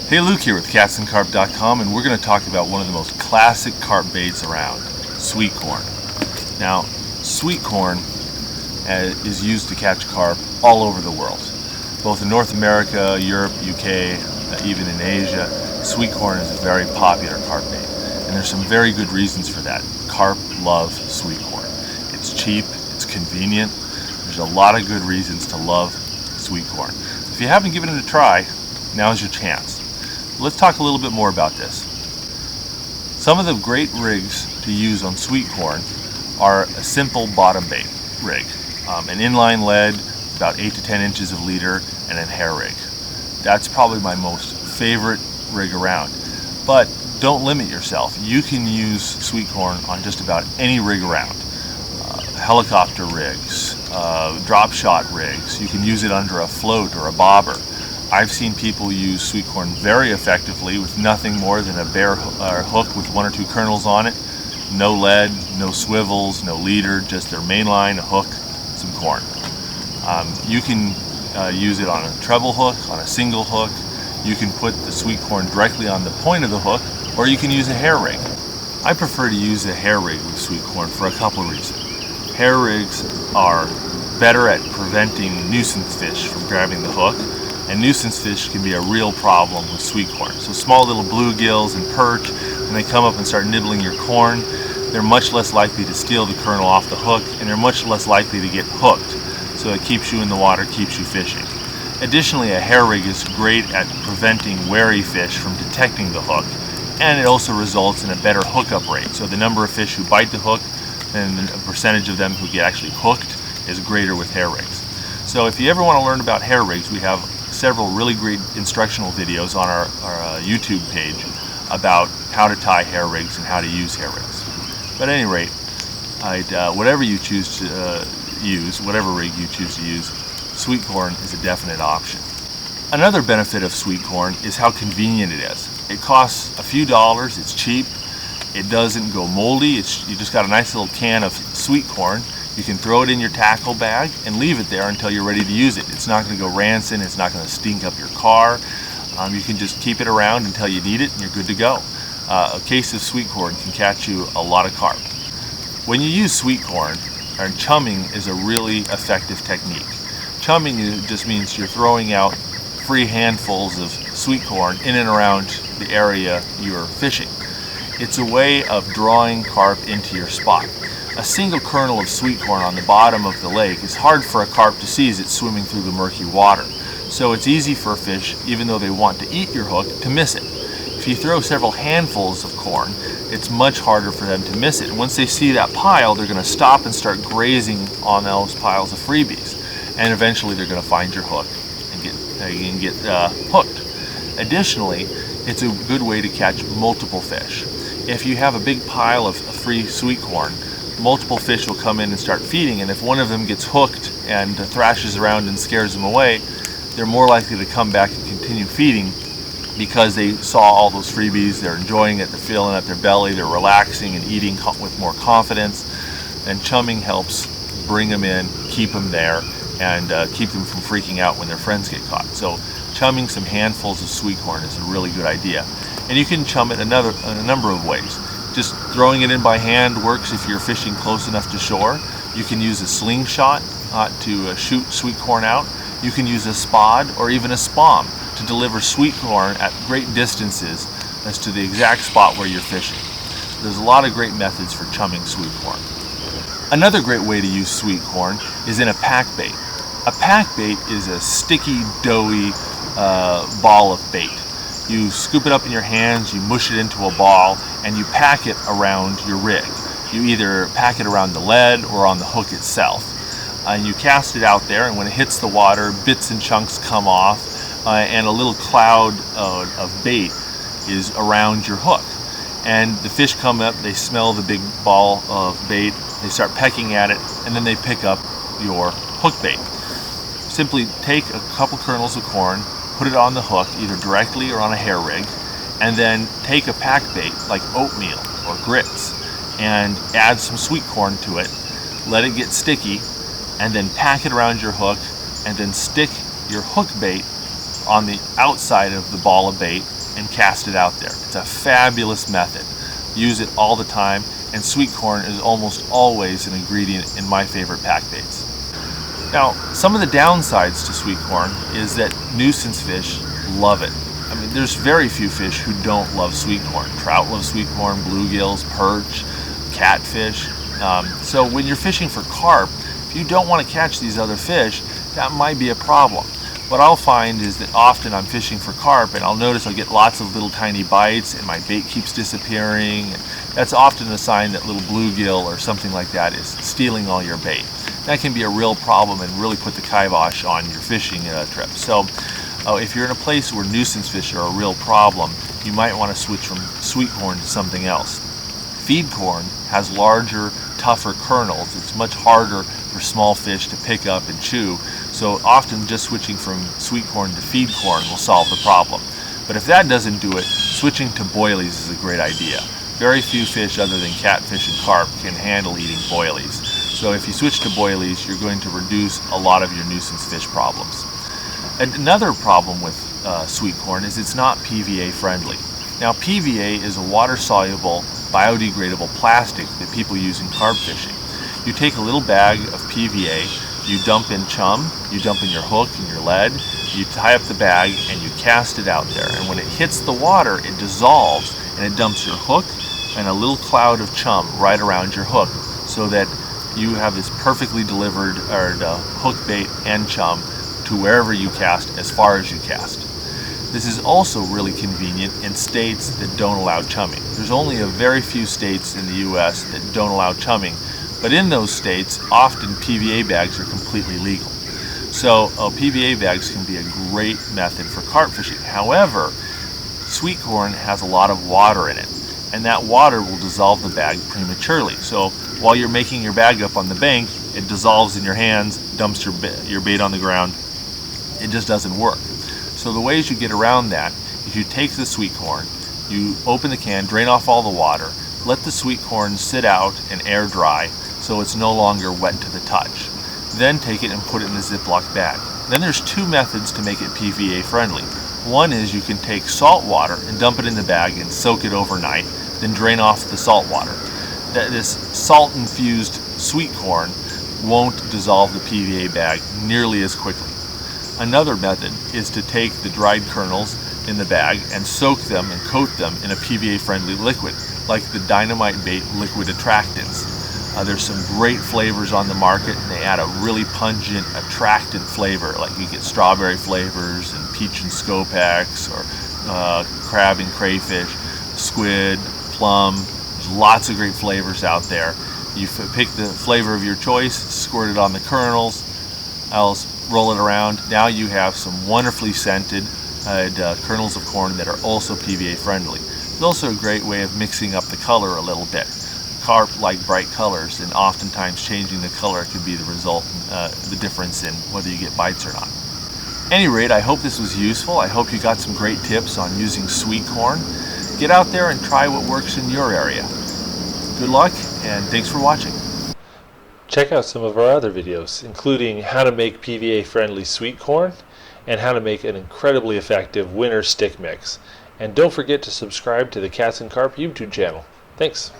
Hey, Luke here with catsandcarp.com, and we're going to talk about one of the most classic carp baits around, sweet corn. Now, sweet corn is used to catch carp all over the world, both in North America, Europe, UK, even in Asia. Sweet corn is a very popular carp bait, and there's some very good reasons for that. Carp love sweet corn. It's cheap, it's convenient. There's a lot of good reasons to love sweet corn. If you haven't given it a try, now's your chance. Let's talk a little bit more about this. Some of the great rigs to use on sweet corn are a simple bottom bait rig, an inline lead, about 8 to 10 inches of leader, and a hair rig. That's probably my most favorite rig around. But don't limit yourself. You can use sweet corn on just about any rig around. Helicopter rigs, drop shot rigs. You can use it under a float or a bobber. I've seen people use sweet corn very effectively with nothing more than a bare hook with 1 or 2 kernels on it. No lead, no swivels, no leader, just their main line, a hook, some corn. You can use it on a treble hook, on a single hook. You can put the sweet corn directly on the point of the hook, or you can use a hair rig. I prefer to use a hair rig with sweet corn for a couple reasons. Hair rigs are better at preventing nuisance fish from grabbing the hook, and nuisance fish can be a real problem with sweet corn. So small little bluegills and perch, when they come up and start nibbling your corn, they're much less likely to steal the kernel off the hook, and they're much less likely to get hooked. So it keeps you in the water, keeps you fishing. Additionally, a hair rig is great at preventing wary fish from detecting the hook, and it also results in a better hookup rate. So the number of fish who bite the hook and the percentage of them who get actually hooked is greater with hair rigs. So if you ever want to learn about hair rigs, we have several really great instructional videos on our YouTube page about how to tie hair rigs and how to use hair rigs. But at any rate, whatever you choose to use, whatever rig you choose to use, sweet corn is a definite option. Another benefit of sweet corn is how convenient it is. It costs a few dollars, it's cheap, it doesn't go moldy, you just got a nice little can of sweet corn. You can throw it in your tackle bag and leave it there until you're ready to use it. It's not going to go rancid, it's not going to stink up your car. You can just keep it around until you need it and you're good to go. A case of sweet corn can catch you a lot of carp. When you use sweet corn, chumming is a really effective technique. Chumming just means you're throwing out free handfuls of sweet corn in and around the area you're fishing. It's a way of drawing carp into your spot. A single kernel of sweet corn on the bottom of the lake is hard for a carp to see as it's swimming through the murky water. So it's easy for a fish, even though they want to eat your hook, to miss it. If you throw several handfuls of corn, it's much harder for them to miss it. And once they see that pile, they're going to stop and start grazing on those piles of freebies. And eventually they're going to find your hook and get hooked. Additionally, it's a good way to catch multiple fish. If you have a big pile of free sweet corn, multiple fish will come in and start feeding, and if one of them gets hooked and thrashes around and scares them away, they're more likely to come back and continue feeding because they saw all those freebies, they're enjoying it, they're filling up their belly, they're relaxing and eating with more confidence. And chumming helps bring them in, keep them there, and keep them from freaking out when their friends get caught. So chumming some handfuls of sweet corn is a really good idea. And you can chum it in a number of ways. Just throwing it in by hand works if you're fishing close enough to shore. You can use a slingshot to shoot sweet corn out. You can use a spod or even a spom to deliver sweet corn at great distances as to the exact spot where you're fishing. There's a lot of great methods for chumming sweet corn. Another great way to use sweet corn is in a pack bait. A pack bait is a sticky, doughy ball of bait. You scoop it up in your hands, you mush it into a ball, and you pack it around your rig. You either pack it around the lead or on the hook itself. And you cast it out there, and when it hits the water, bits and chunks come off, and a little cloud of bait is around your hook. And the fish come up, they smell the big ball of bait, they start pecking at it, and then they pick up your hook bait. Simply take a couple kernels of corn, put it on the hook, either directly or on a hair rig, and then take a pack bait like oatmeal or grits and add some sweet corn to it, let it get sticky, and then pack it around your hook, and then stick your hook bait on the outside of the ball of bait and cast it out there. It's a fabulous method. Use it all the time, and sweet corn is almost always an ingredient in my favorite pack baits. Now, some of the downsides to sweet corn is that nuisance fish love it. I mean, there's very few fish who don't love sweet corn. Trout love sweet corn, bluegills, perch, catfish. So when you're fishing for carp, if you don't want to catch these other fish, that might be a problem. What I'll find is that often I'm fishing for carp and I'll notice I'll get lots of little tiny bites and my bait keeps disappearing. And that's often a sign that little bluegill or something like that is stealing all your bait. That can be a real problem and really put the kibosh on your fishing trip. So if you're in a place where nuisance fish are a real problem, you might want to switch from sweet corn to something else. Feed corn has larger, tougher kernels. It's much harder for small fish to pick up and chew. So often just switching from sweet corn to feed corn will solve the problem. But if that doesn't do it, switching to boilies is a great idea. Very few fish other than catfish and carp can handle eating boilies. So if you switch to boilies, you're going to reduce a lot of your nuisance fish problems. And another problem with sweet corn is it's not PVA friendly. Now PVA is a water-soluble, biodegradable plastic that people use in carp fishing. You take a little bag of PVA, you dump in chum, you dump in your hook and your lead, you tie up the bag and you cast it out there. And when it hits the water, it dissolves and it dumps your hook and a little cloud of chum right around your hook, so that you have this perfectly delivered hook bait and chum to wherever you cast, as far as you cast. This is also really convenient in states that don't allow chumming. There's only a very few states in the US that don't allow chumming, but in those states, often PVA bags are completely legal. So PVA bags can be a great method for carp fishing. However, sweet corn has a lot of water in it, and that water will dissolve the bag prematurely. So while you're making your bag up on the bank, it dissolves in your hands, dumps your bait on the ground. It just doesn't work. So the ways you get around that, if you take the sweet corn, you open the can, drain off all the water, let the sweet corn sit out and air dry so it's no longer wet to the touch. Then take it and put it in a Ziploc bag. Then there's two methods to make it PVA friendly. One is you can take salt water and dump it in the bag and soak it overnight, then drain off the salt water. This salt infused sweet corn won't dissolve the PVA bag nearly as quickly. Another method is to take the dried kernels in the bag and soak them and coat them in a PVA friendly liquid, like the Dynamite Bait liquid attractants. There's some great flavors on the market, and they add a really pungent, attractant flavor. Like you get strawberry flavors and peach and scopex, or crab and crayfish, squid, plum. There's lots of great flavors out there. You pick the flavor of your choice, squirt it on the kernels, else roll it around. Now you have some wonderfully scented kernels of corn that are also PVA friendly. It's also a great way of mixing up the color a little bit. Carp like bright colors, and oftentimes changing the color could be the result, the difference in whether you get bites or not. At any rate, I hope this was useful. I hope you got some great tips on using sweet corn. Get out there and try what works in your area. Good luck, and thanks for watching. Check out some of our other videos, including how to make PVA friendly sweet corn and how to make an incredibly effective winter stick mix. And don't forget to subscribe to the Cats and Carp YouTube channel. Thanks.